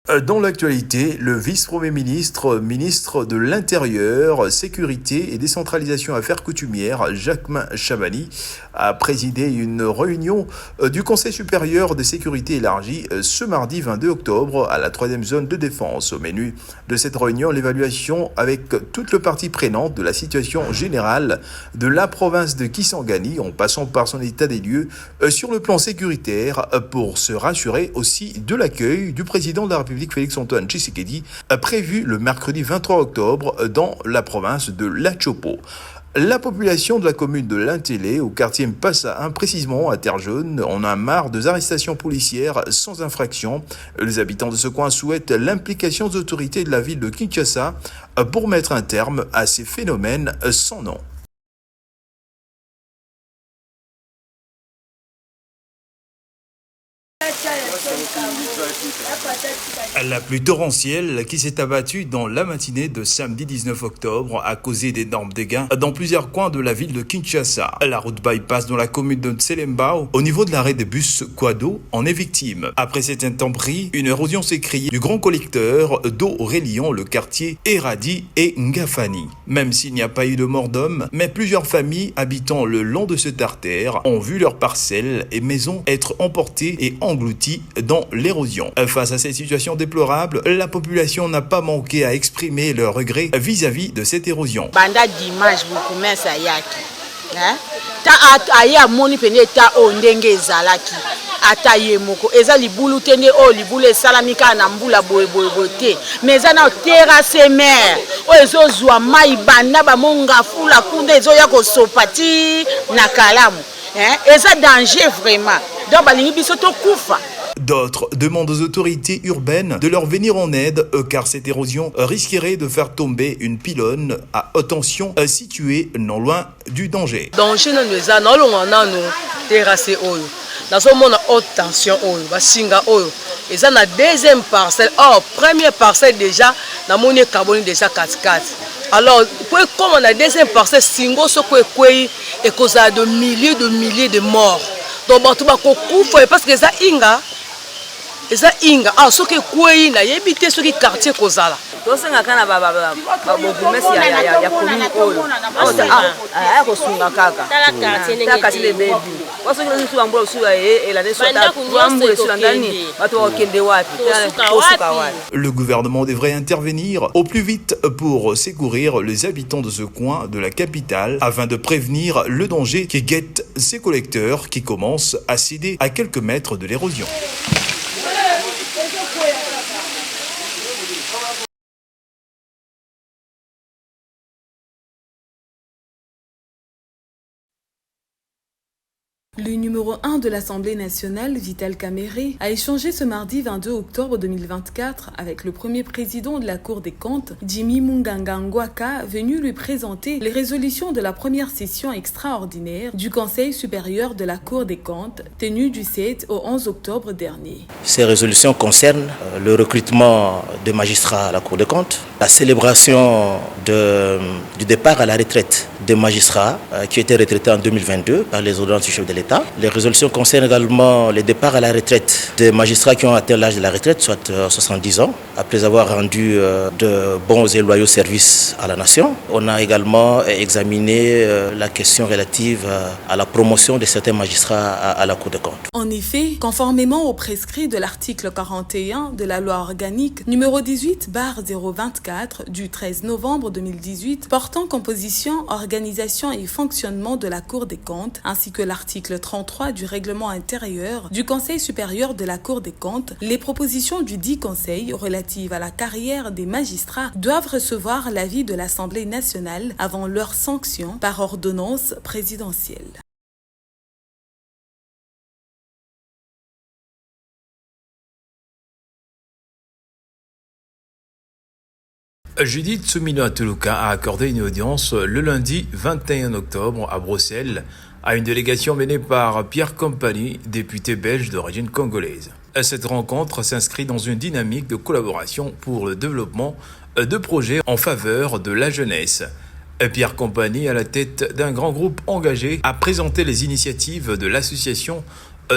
Dans l'actualité, le vice-premier ministre, ministre de l'Intérieur, Sécurité et Décentralisation Affaires coutumières, Jacquemain Chabani, a présidé une réunion du Conseil supérieur de sécurité élargie ce mardi 22 octobre à la 3e zone de défense. Au menu de cette réunion, l'évaluation avec toutes les parties prenantes de la situation générale de la province de Kisangani, en passant par son état des lieux sur le plan sécuritaire, pour se rassurer aussi de l'accueil du président de la République Félix-Antoine Tshisekedi, prévu le mercredi 23 octobre dans la province de l'Achopo. La population de la commune de l'Intélé, au quartier Mpassa 1, précisément à Terre-Jaune, en a marre des arrestations policières sans infraction. Les habitants de ce coin souhaitent l'implication des autorités de la ville de Kinshasa pour mettre un terme à ces phénomènes sans nom. La pluie torrentielle qui s'est abattue dans la matinée de samedi 19 octobre a causé d'énormes dégâts dans plusieurs coins de la ville de Kinshasa. La route bypass dans la commune de Tselembao, au niveau de l'arrêt des bus Kwado, en est victime. Après cette intempérie, une érosion s'est créée du grand collecteur d'eau reliant le quartier Eradi et Ngafani. Même s'il n'y a pas eu de mort d'homme, mais plusieurs familles habitant le long de cette artère ont vu leurs parcelles et maisons être emportées et englouties dans l'érosion. Face à cette situation déplorable, la population n'a pas manqué à exprimer leur regret vis-à-vis de cette érosion. Banda dimanche beaucoup mais ça yaki. Ta aya moni pene ta o ndenge ezalaki. Ata ye moko eza libulu tende o libulu esalamika na mbula boyeboyebote mais eza na terrasse mer o ezozwa mai banda bamonga fula kunde ezoya kosopati na kalamu. Eza danger vraiment. Donc balingi biso to kufa. D'autres demandent aux autorités urbaines de leur venir en aide car cette érosion risquerait de faire tomber une pylône à haute tension située non loin du danger. Danger non eza na longa nanu terrasse oyo. Nazo mona haute tension oyo basinga oyo. Eza na deuxième parcelle. Oh, première parcelle déjà na moni carbone déjà 4-4. Alors, comme on a deuxième parcelle singo soko ekwei et cause de milliers de morts. Donc bantu bakokufa parce que eza inga soki kwei na yebite soki quartier kozala tosenga kana bogumesi ya commune oyo aya kosunga kaka tala quartier le baby wasoki nosu bambola usuwa ela nesota twambo esula ndani bato bakende wapi tosuka wapi. Le gouvernement devrait intervenir au plus vite pour secourir les habitants de ce coin de la capitale afin de prévenir le danger qui guette ces collecteurs qui commencent à céder à quelques mètres de l'érosion. Le numéro 1 de l'Assemblée nationale, Vital Kamerhe, a échangé ce mardi 22 octobre 2024 avec le premier président de la Cour des comptes, Jimmy Munganga Ngwaka, venu lui présenter les résolutions de la première session extraordinaire du Conseil supérieur de la Cour des comptes, tenue du 7 au 11 octobre dernier. Ces résolutions concernent le recrutement de magistrats à la Cour des comptes, la célébration du départ à la retraite des magistrats qui étaient retraités en 2022 par les ordonnances du chef de l'État. Les résolutions concernent également le départ à la retraite des magistrats qui ont atteint l'âge de la retraite, soit 70 ans, après avoir rendu de bons et loyaux services à la nation. On a également examiné la question relative à la promotion de certains magistrats à la Cour des comptes. En effet, conformément aux prescrits de l'article 41 de la loi organique numéro 18/024 du 13 novembre 2018 portant composition, organisation et fonctionnement de la Cour des comptes, ainsi que l'article 33 du règlement intérieur du Conseil supérieur de la Cour des comptes, les propositions du dit Conseil relatives à la carrière des magistrats doivent recevoir l'avis de l'Assemblée nationale avant leur sanction par ordonnance présidentielle. Judith Soumino Tuluka a accordé une audience le lundi 21 octobre à Bruxelles à une délégation menée par Pierre Compagnie, député belge d'origine congolaise. Cette rencontre s'inscrit dans une dynamique de collaboration pour le développement de projets en faveur de la jeunesse. Pierre Compagnie, à la tête d'un grand groupe engagé, a présenté les initiatives de l'association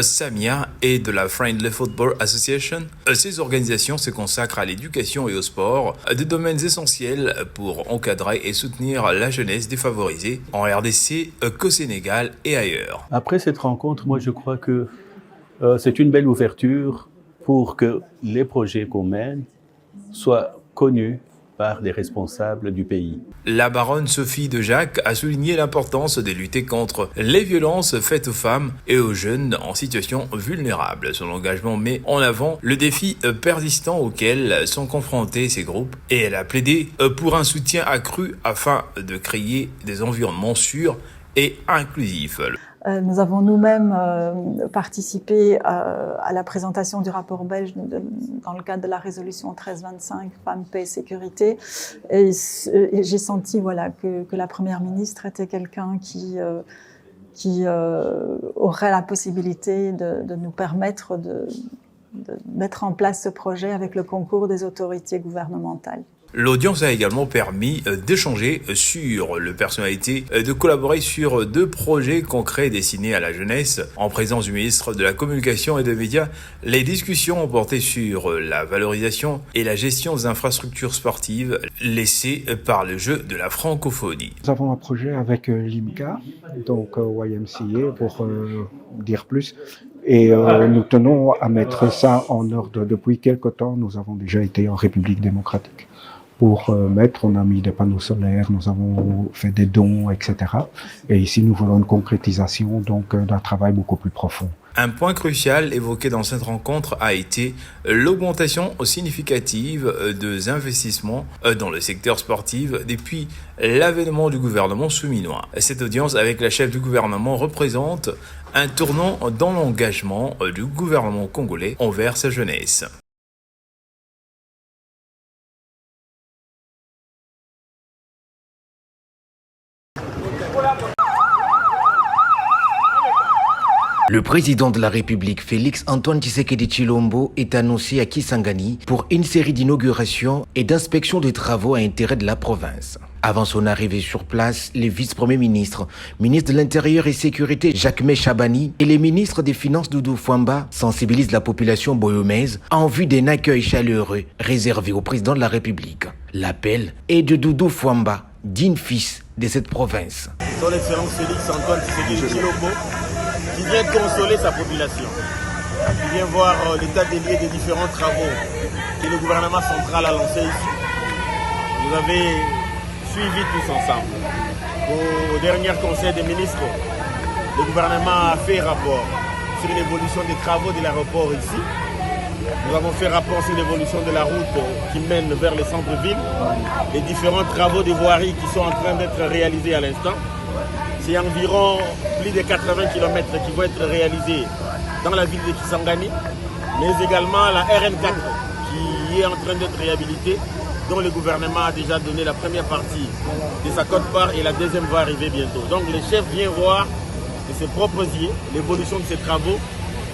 Samia et de la Friendly Football Association. Ces organisations se consacrent à l'éducation et au sport, des domaines essentiels pour encadrer et soutenir la jeunesse défavorisée en RDC, qu'au Sénégal et ailleurs. Après cette rencontre, moi je crois que c'est une belle ouverture pour que les projets qu'on mène soient connus par les responsables du pays. La baronne Sophie de Jacques a souligné l'importance de lutter contre les violences faites aux femmes et aux jeunes en situation vulnérable. Son engagement met en avant le défi persistant auquel sont confrontés ces groupes et elle a plaidé pour un soutien accru afin de créer des environnements sûrs et inclusifs. Nous avons nous-mêmes participé à la présentation du rapport belge dans le cadre de la résolution 1325 Femmes, Paix, Sécurité. Et j'ai senti que la Première ministre était quelqu'un qui aurait la possibilité de nous permettre de mettre en place ce projet avec le concours des autorités gouvernementales. L'audience a également permis d'échanger sur les personnalités, de collaborer sur 2 projets concrets destinés à la jeunesse. En présence du ministre de la Communication et des Médias, les discussions ont porté sur la valorisation et la gestion des infrastructures sportives laissées par le jeu de la francophonie. Nous avons un projet avec l'IMCA, donc YMCA pour dire plus. Et nous tenons à mettre ça en ordre. Depuis quelque temps, nous avons déjà été en République démocratique. Pour on a mis des panneaux solaires, nous avons fait des dons, etc. Et ici, nous voulons une concrétisation d'un travail beaucoup plus profond. Un point crucial évoqué dans cette rencontre a été l'augmentation significative des investissements dans le secteur sportif depuis l'avènement du gouvernement souminois. Cette audience avec la chef du gouvernement représente un tournant dans l'engagement du gouvernement congolais envers sa jeunesse. Le président de la République, Félix Antoine Tshisekedi Tshilombo, est annoncé à Kisangani pour une série d'inaugurations et d'inspections de travaux à intérêt de la province. Avant son arrivée sur place, les vice-premiers ministres, ministre de l'Intérieur et Sécurité Jacquemain Chabani et les ministres des Finances Doudou Fwamba sensibilisent la population boyomaise en vue d'un accueil chaleureux réservé au président de la République. L'appel est de Doudou Fwamba, digne fils de cette province. Son Excellence Félix Antoine Tshisekedi Tshilombo, qui vient consoler sa population, qui vient voir l'état des lieux des différents travaux que le gouvernement central a lancés ici. Vous avez suivi tous ensemble. Au dernier conseil des ministres, le gouvernement a fait rapport sur l'évolution des travaux de l'aéroport ici. Nous avons fait rapport sur l'évolution de la route qui mène vers les centres-villes, les différents travaux de voirie qui sont en train d'être réalisés à l'instant. C'est environ plus de 80 km qui vont être réalisés dans la ville de Kisangani, mais également la RN4 qui est en train d'être réhabilitée, dont le gouvernement a déjà donné la première partie de sa quote-part et la deuxième va arriver bientôt. Donc le chef vient voir de ses propres yeux l'évolution de ces travaux,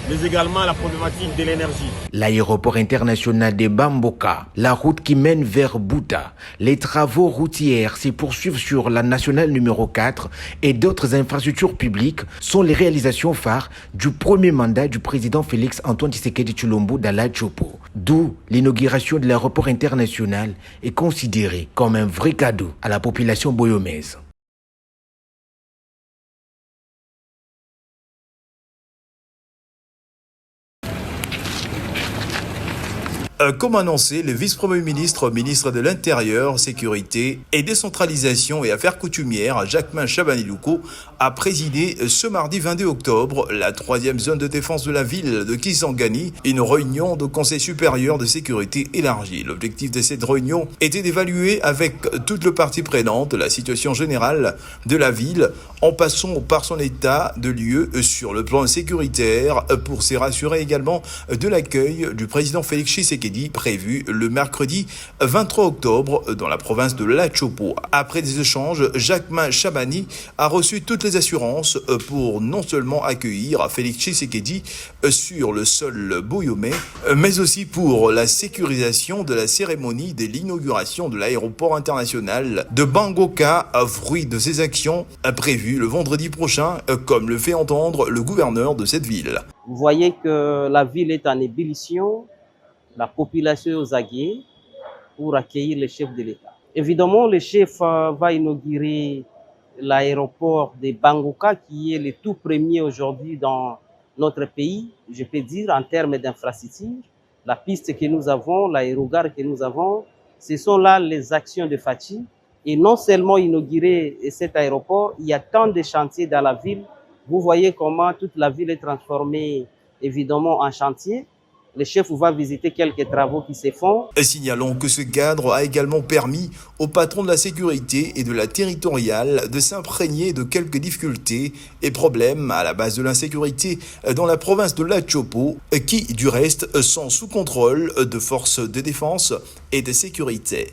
mais également la problématique de l'énergie. L'aéroport international de Bamboka, la route qui mène vers Bouta, les travaux routiers se poursuivent sur la nationale numéro 4 et d'autres infrastructures publiques sont les réalisations phares du premier mandat du président Félix Antoine Tshisekedi Tshilombo d'Ala Chopo. D'où l'inauguration de l'aéroport international est considérée comme un vrai cadeau à la population boyomaise. Comme annoncé, le vice-premier ministre, ministre de l'Intérieur, Sécurité et Décentralisation et Affaires coutumières, Jacquemain Chabani-Louko, a présidé ce mardi 22 octobre la 3e zone de défense de la ville de Kisangani, une réunion de Conseil supérieur de sécurité élargie. L'objectif de cette réunion était d'évaluer avec toutes les parties prenantes la situation générale de la ville en passant par son état de lieu sur le plan sécuritaire pour se rassurer également de l'accueil du président Félix Tshisekedi Tshisekedi prévu le mercredi 23 octobre dans la province de l'Achopo. Après des échanges, Jacquemain Chabani a reçu toutes les assurances pour non seulement accueillir Félix Tshisekedi sur le sol boyomais, mais aussi pour la sécurisation de la cérémonie de l'inauguration de l'aéroport international de Bangoka, fruit de ses actions prévues le vendredi prochain, comme le fait entendre le gouverneur de cette ville. Vous voyez que la ville est en ébullition, la population est aux aguets pour accueillir le chef de l'État. Évidemment, le chef va inaugurer l'aéroport de Bangoka, qui est le tout premier aujourd'hui dans notre pays, je peux dire, en termes d'infrastructure. La piste que nous avons, l'aérogare que nous avons, ce sont là les actions de Fachi. Et non seulement inaugurer cet aéroport, il y a tant de chantiers dans la ville. Vous voyez comment toute la ville est transformée, évidemment, en chantier. Le chef va visiter quelques travaux qui se font. Signalons que ce cadre a également permis au patron de la sécurité et de la territoriale de s'imprégner de quelques difficultés et problèmes à la base de l'insécurité dans la province de l'Achopo, qui, du reste, sont sous contrôle de forces de défense et de sécurité.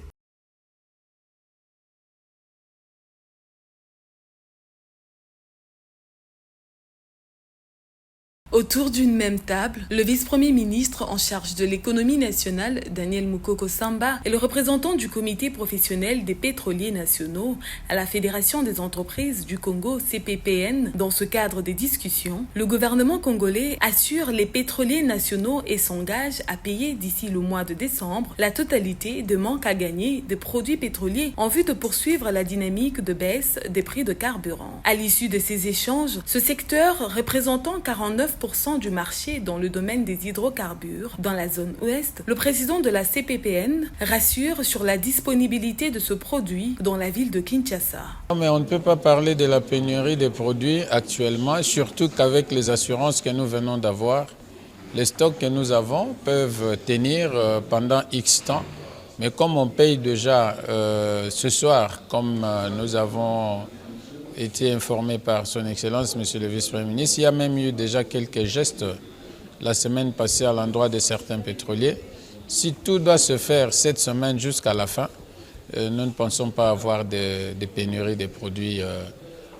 Autour d'une même table, le vice-premier ministre en charge de l'économie nationale, Daniel Mukoko Samba, et le représentant du comité professionnel des pétroliers nationaux à la Fédération des entreprises du Congo, CPPN. Dans ce cadre des discussions, le gouvernement congolais assure les pétroliers nationaux et s'engage à payer d'ici le mois de décembre la totalité de manque à gagner des produits pétroliers en vue de poursuivre la dynamique de baisse des prix de carburant. À l'issue de ces échanges, ce secteur représentant 49% du marché dans le domaine des hydrocarbures dans la zone ouest, le président de la CPPN rassure sur la disponibilité de ce produit dans la ville de Kinshasa. Mais on ne peut pas parler de la pénurie des produits actuellement, surtout qu'avec les assurances que nous venons d'avoir, les stocks que nous avons peuvent tenir pendant X temps. Mais comme on paye déjà ce soir, comme nous avons été informé par son Excellence, Monsieur le Vice-Premier ministre, il y a même eu déjà quelques gestes la semaine passée à l'endroit de certains pétroliers. Si tout doit se faire cette semaine jusqu'à la fin, nous ne pensons pas avoir de pénurie de produits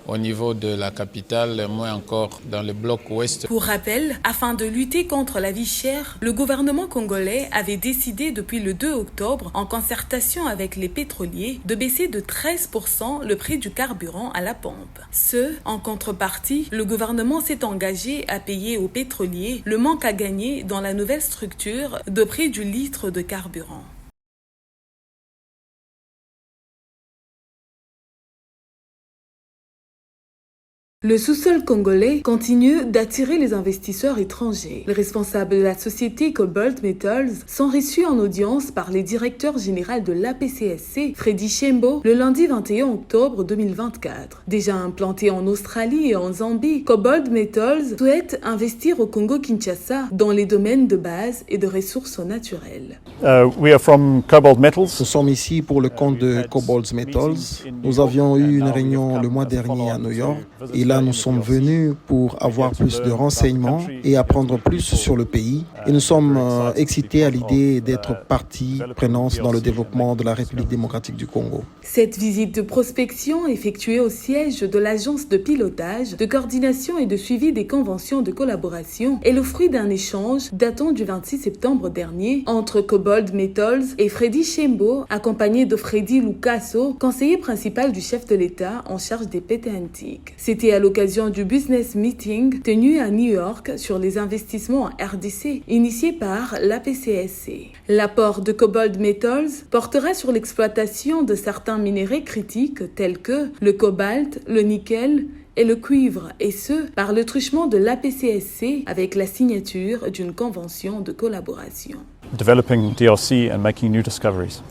au niveau de la capitale, moins encore dans le bloc ouest. Pour rappel, afin de lutter contre la vie chère, le gouvernement congolais avait décidé depuis le 2 octobre, en concertation avec les pétroliers, de baisser de 13% le prix du carburant à la pompe. En contrepartie, le gouvernement s'est engagé à payer aux pétroliers le manque à gagner dans la nouvelle structure de prix du litre de carburant. Le sous-sol congolais continue d'attirer les investisseurs étrangers. Les responsables de la société Cobalt Metals sont reçus en audience par le directeur général de l'APCSC, Freddy Chembo, le lundi 21 octobre 2024. Déjà implanté en Australie et en Zambie, Cobalt Metals souhaite investir au Congo-Kinshasa dans les domaines de base et de ressources naturelles. We are from Cobalt Metals. Nous sommes ici pour le compte de Cobalt Metals. Nous avions eu une réunion le mois dernier à New York et là nous sommes venus pour avoir plus de renseignements et apprendre plus sur le pays. Et nous sommes excités à l'idée d'être partie prenante dans le développement de la République démocratique du Congo. Cette visite de prospection effectuée au siège de l'agence de pilotage, de coordination et de suivi des conventions de collaboration est le fruit d'un échange datant du 26 septembre dernier entre Cobalt Metals et Freddy Chembo, accompagné de Freddy Lucasso, conseiller principal du chef de l'État en charge des pétroliers antiques. C'était à l'occasion du business meeting tenu à New York sur les investissements en RDC, initié par l'APCSC. L'apport de Cobalt Metals portera sur l'exploitation de certains minéraux critiques tels que le cobalt, le nickel et le cuivre, et ce, par le truchement de l'APCSC avec la signature d'une convention de collaboration. Developing DRC and making new discoveries.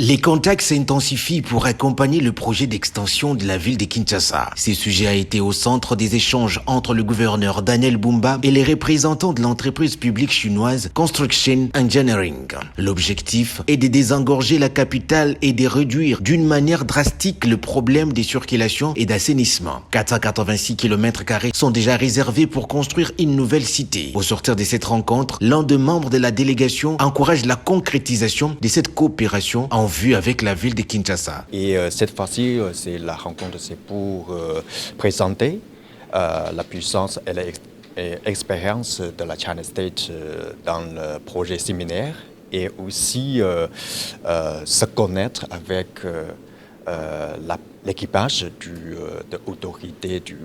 Les contacts s'intensifient pour accompagner le projet d'extension de la ville de Kinshasa. Ce sujet a été au centre des échanges entre le gouverneur Daniel Bumba et les représentants de l'entreprise publique chinoise Construction Engineering. L'objectif est de désengorger la capitale et de réduire d'une manière drastique le problème des circulations et d'assainissement. 486 km² sont déjà réservés pour construire une nouvelle cité. Au sortir de cette rencontre, l'un des membres de la délégation encourage la concrétisation de cette coopération en vue avec la ville de Kinshasa. Et cette fois-ci, c'est la rencontre, c'est pour présenter la puissance et l'expérience de la China State dans le projet séminaire et aussi se connaître avec l'équipage de l'autorité du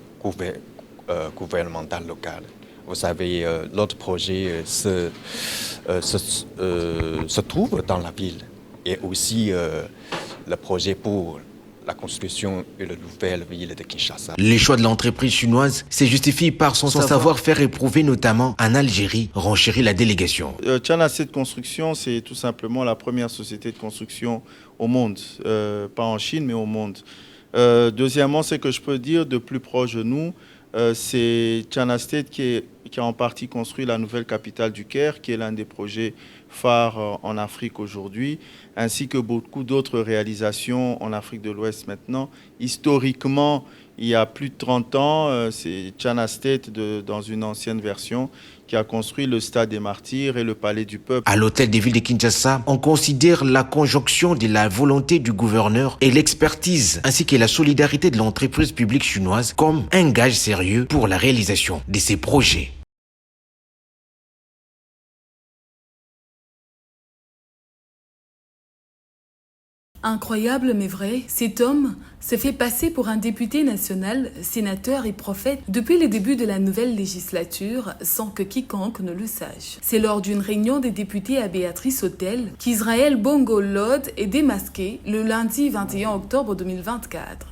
gouvernemental local. Vous savez, l'autre projet se trouve dans la ville. Et aussi le projet pour la construction de la nouvelle ville de Kinshasa. Le choix de l'entreprise chinoise se justifie par son savoir-faire éprouvé notamment en Algérie, renchérit la délégation. China State Construction, c'est tout simplement la première société de construction au monde, pas en Chine mais au monde. Deuxièmement, c'est que je peux dire de plus proche de nous, c'est China State qui a en partie construit la nouvelle capitale du Caire, qui est l'un des projets phares en Afrique aujourd'hui, ainsi que beaucoup d'autres réalisations en Afrique de l'Ouest maintenant. Historiquement, il y a plus de 30 ans, c'est China State, dans une ancienne version, qui a construit le Stade des Martyrs et le Palais du Peuple. À l'hôtel des villes de Kinshasa, on considère la conjonction de la volonté du gouverneur et l'expertise, ainsi que la solidarité de l'entreprise publique chinoise comme un gage sérieux pour la réalisation de ces projets. Incroyable mais vrai, cet homme se fait passer pour un député national, sénateur et prophète depuis le début de la nouvelle législature sans que quiconque ne le sache. C'est lors d'une réunion des députés à Béatrice Hôtel qu'Israël Bongo Lod est démasqué le lundi 21 octobre 2024.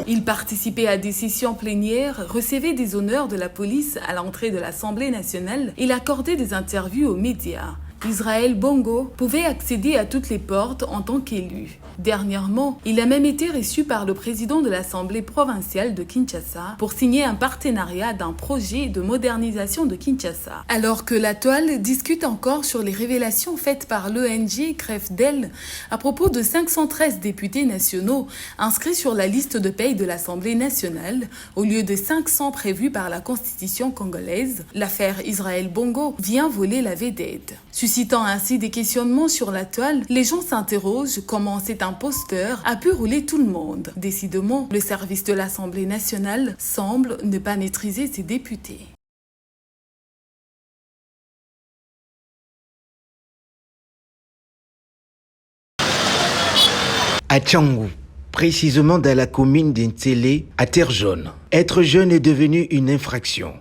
Il participait à des sessions plénières, recevait des honneurs de la police à l'entrée de l'Assemblée nationale. Il accordait des interviews aux médias. Israël Bongo pouvait accéder à toutes les portes en tant qu'élu. Dernièrement, il a même été reçu par le président de l'Assemblée provinciale de Kinshasa pour signer un partenariat d'un projet de modernisation de Kinshasa. Alors que la toile discute encore sur les révélations faites par l'ONG CREFDEL à propos de 513 députés nationaux inscrits sur la liste de paye de l'Assemblée nationale au lieu de 500 prévus par la Constitution congolaise, l'affaire Israël Bongo vient voler la vedette. Suscitant ainsi des questionnements sur la toile, les gens s'interrogent comment cet imposteur a pu rouler tout le monde. Décidément, le service de l'Assemblée nationale semble ne pas maîtriser ses députés. À Tchangou, précisément dans la commune d'Intélé, à Terre Jaune, être jeune est devenu une infraction.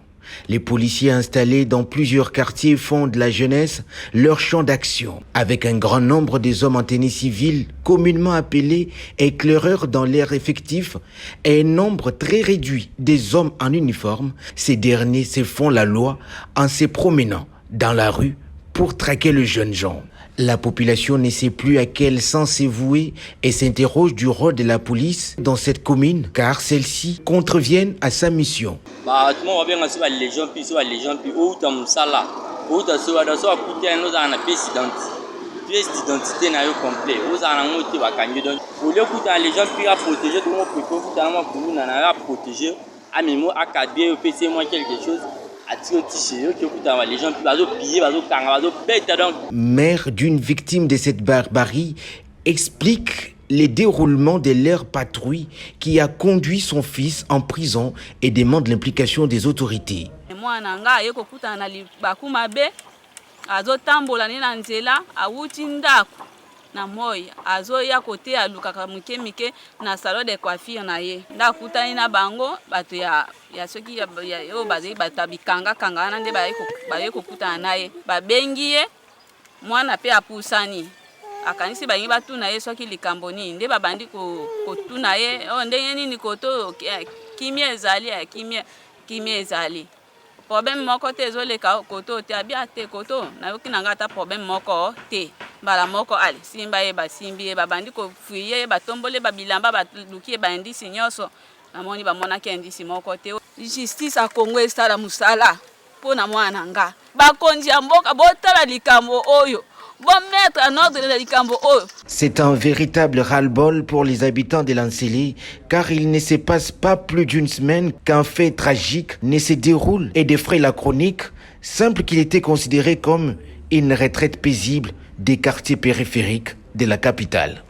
Les policiers installés dans plusieurs quartiers font de la jeunesse leur champ d'action, avec un grand nombre des hommes en tenue civile, communément appelés éclaireurs dans l'air effectif, et un nombre très réduit des hommes en uniforme. Ces derniers se font la loi en se promenant dans la rue pour traquer le jeune gens. La population ne sait plus à quel sens se vouer et s'interroge du rôle de la police dans cette commune, car celle-ci contrevient à sa mission. Mère d'une victime de cette barbarie explique le déroulement de leur patrouille qui a conduit son fils en prison et demande l'implication des autorités. na moi azoya kote alukaka muke mike na salon de coiffure na ye ndakutani na bango bato ya soki ya yo bazali batabikanga kanga na nde baye kokutana na ye babengi ye mwana pe apusani akanisi bangi batuna ye soki likambo nini nde babandi kotuna ye ndenge nini koto kimia ezali kimia ezali problème moko te ezoleka koto te abia te koto nayoki na ngai ata problème moko te mbala moko ale simba ye basimbi ye babandi kofuye ye batombole babilamba baluki ye baindisi nyonso namoni bamonaki indisi moko te. Justice ya Congo esala musala mpo na mwana na nga bakonzi ya mboka botala likambo oyo. C'est un véritable ras-le-bol pour les habitants de Lansele, car il ne se passe pas plus d'une semaine qu'un fait tragique ne se déroule et défraie la chronique, simple qu'il était considéré comme une retraite paisible des quartiers périphériques de la capitale.